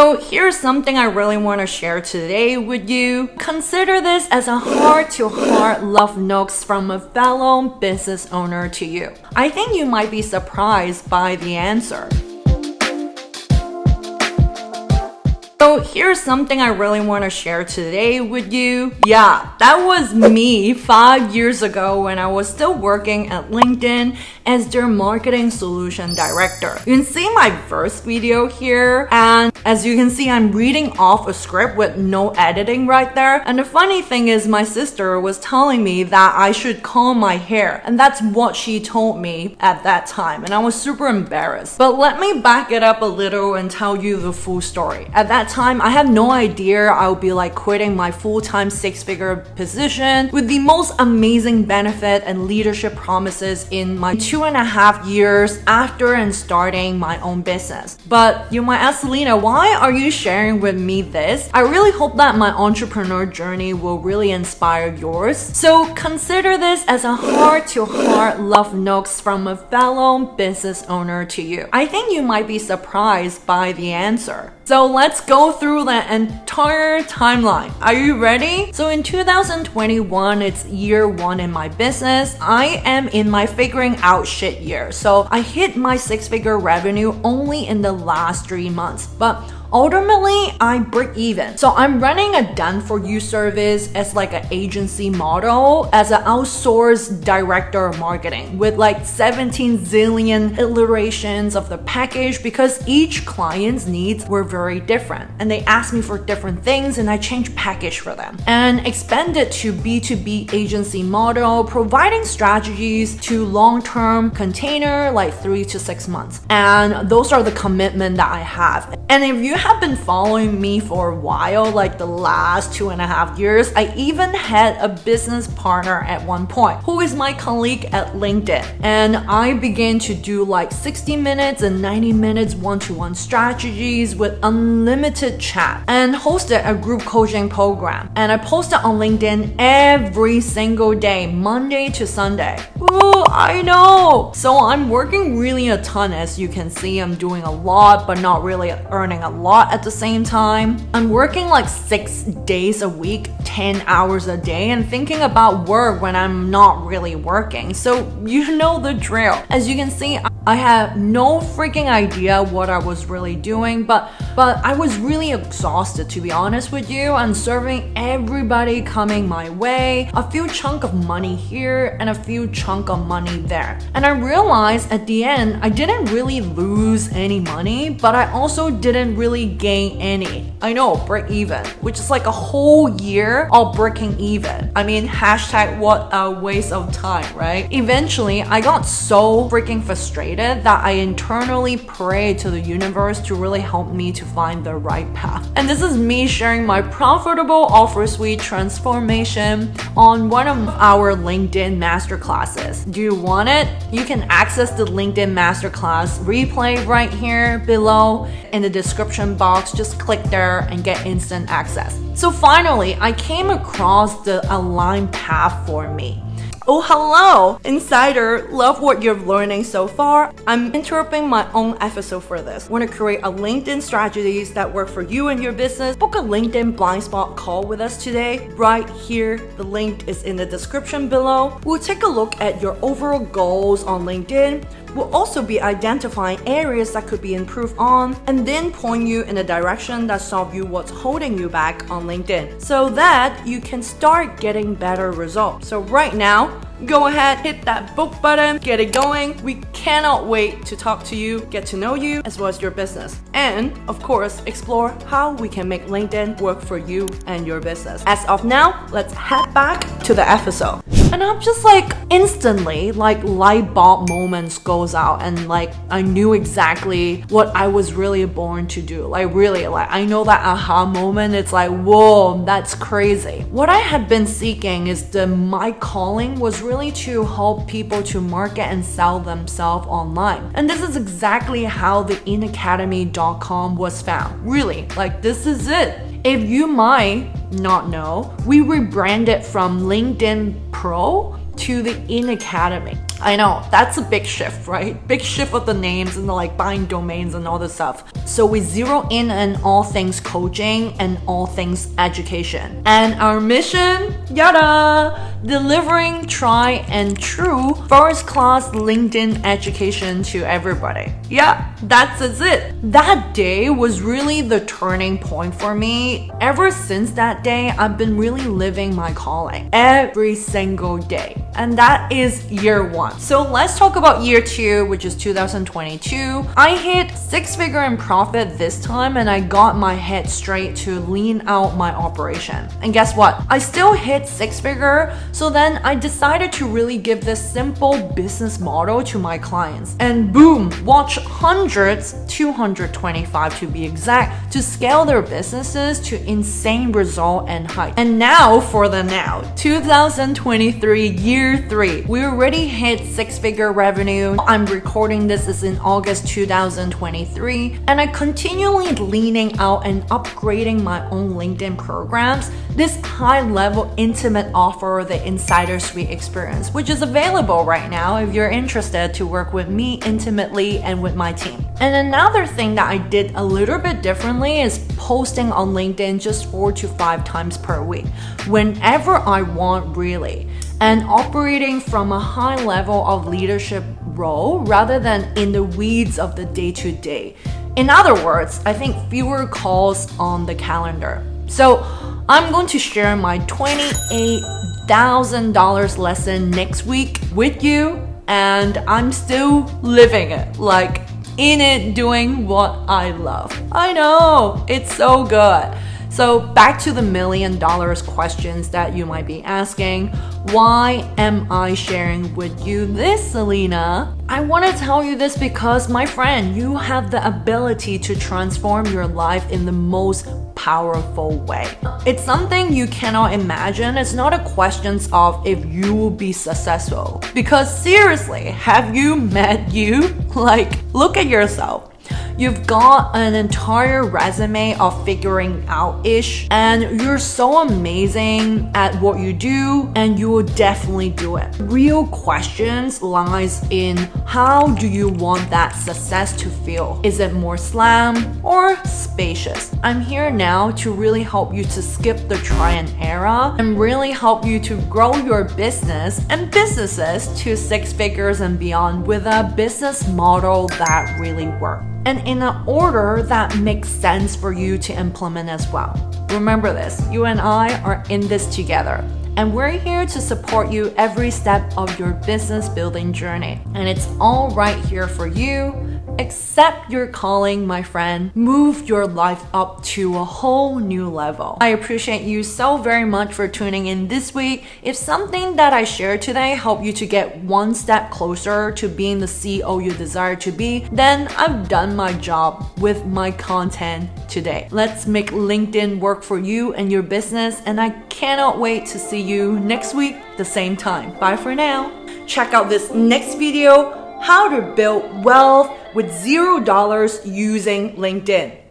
So here's something I really want to share today with you. Consider this as a heart-to-heart love notes from a fellow business owner to you. I think you might be surprised by the answer. So here's something I really want to share today with you. Yeah, that was me 5 years ago when I was still working at LinkedIn as their marketing solution director. You can see my first video here, and as you can see, I'm reading off a script with no editing right there. And the funny thing is my sister was telling me that I should comb my hair, and that's what she told me at that time, and I was super embarrassed. But let me back it up a little and tell you the full story. At that time, I had no idea I would be like quitting my full-time six-figure position with the most amazing benefit and leadership promises in my 2.5 years after and starting my own business. But you might ask, Salina, why are you sharing with me this? I really hope that my entrepreneur journey will really inspire yours. So consider this as a heart-to-heart love notes from a fellow business owner to you. I think you might be surprised by the answer. So let's go through the entire timeline. Are you ready? So in 2021, it's year 1 in my business. I am in my figuring out shit year. So I hit my 6-figure revenue only in the last 3 months. But ultimately, I break even. So I'm running a done-for-you service as like an agency model as an outsourced director of marketing with like 17 zillion iterations of the package because each client's needs were very different. And they asked me for different things and I changed package for them. And expanded to B2B agency model, providing strategies to long-term container like 3 to 6 months. And those are the commitment that I have. And if you have been following me for a while, like the last 2.5 years, I even had a business partner at one point who is my colleague at LinkedIn. And I began to do like 60 minutes and 90 minutes one-to-one strategies with unlimited chat and hosted a group coaching program. And I posted on LinkedIn every single day, Monday to Sunday. Ooh, I know. So I'm working really a ton. As you can see, I'm doing a lot, but not really earning a lot at the same time. I'm working like 6 days a week, 10 hours a day, and thinking about work when I'm not really working. So you know the drill. As you can see, I had no freaking idea what I was really doing, but I was really exhausted, to be honest with you, and serving everybody coming my way, a few chunk of money here and a few chunk of money there. And I realized at the end, I didn't really lose any money, but I also didn't really gain any. I know, break even, which is like a whole year of breaking even. I mean, hashtag what a waste of time, right? Eventually, I got so freaking frustrated that I internally prayed to the universe to really help me to find the right path. And this is me sharing my profitable offer suite transformation on one of our LinkedIn masterclasses. Do you want it? You can access the LinkedIn masterclass replay right here below in the description box. Just click there and get instant access. So finally, I came across the aligned path for me. Oh, hello, Insider. Love what you're learning so far. I'm interrupting my own episode for this. Want to create a LinkedIn strategies that work for you and your business? Book a LinkedIn blind spot call with us today. Right here, the link is in the description below. We'll take a look at your overall goals on LinkedIn. We'll also be identifying areas that could be improved on and then point you in a direction that solves you what's holding you back on LinkedIn so that you can start getting better results. So right now, go ahead, hit that book button, get it going. We cannot wait to talk to you, get to know you, as well as your business. And of course, explore how we can make LinkedIn work for you and your business. As of now, let's head back to the episode. And I'm just like instantly, like light bulb moments goes out and like I knew exactly what I was really born to do. Like really, like I know that aha moment. It's like, whoa, that's crazy. What I had been seeking is my calling was really to help people to market and sell themselves online. And this is exactly how the inacademy.com was found. Really, like this is it. If you might not know, we rebranded from LinkedIn Pro to the In Academy. I know, that's a big shift, right? Big shift of the names and like buying domains and all this stuff. So we zero in on all things coaching and all things education. And our mission, yada, delivering tried and true first-class LinkedIn education to everybody. Yeah, that's it. That day was really the turning point for me. Ever since that day, I've been really living my calling every single day. And that is year 1. So let's talk about year 2, which is 2022. I hit 6-figure in profit this time, and I got my head straight to lean out my operation. And guess what? I still hit 6-figure, so then I decided to really give this simple business model to my clients. And boom, watch hundreds, 225 to be exact, to scale their businesses to insane result and height. And now for the now, 2023 year 3, we already hit 6-figure revenue. I'm recording this is in August 2023, and I continually leaning out and upgrading my own LinkedIn programs. This high-level intimate offer, the Insider Suite experience, which is available right now if you're interested to work with me intimately and with my team. And another thing that I did a little bit differently is posting on LinkedIn just 4 to 5 times per week, whenever I want really, and operating from a high level of leadership role rather than in the weeds of the day-to-day. In other words, I think fewer calls on the calendar. So I'm going to share my $28,000 lesson next week with you, and I'm still living it, like in it, doing what I love. I know, it's so good. So back to the $1 million questions that you might be asking. Why am I sharing with you this, Salina? I want to tell you this because, my friend, you have the ability to transform your life in the most powerful way. It's something you cannot imagine. It's not a question of if you will be successful. Because seriously, have you met you? Like, look at yourself. You've got an entire resume of figuring out-ish, and you're so amazing at what you do, and you will definitely do it. Real questions lies in how do you want that success to feel? Is it more slam or spacious? I'm here now to really help you to skip the try and error and really help you to grow your business and businesses to 6 figures and beyond with a business model that really works, and in an order that makes sense for you to implement as well. Remember this, you and I are in this together, and we're here to support you every step of your business building journey. And it's all right here for you. Accept your calling, my friend. Move your life up to a whole new level. I appreciate you so very much for tuning in this week. If something that I shared today helped you to get one step closer to being the CEO you desire to be, then I've done my job with my content today. Let's make LinkedIn work for you and your business, and I cannot wait to see you next week, the same time. Bye for now. Check out this next video, how to build wealth with $0 using LinkedIn.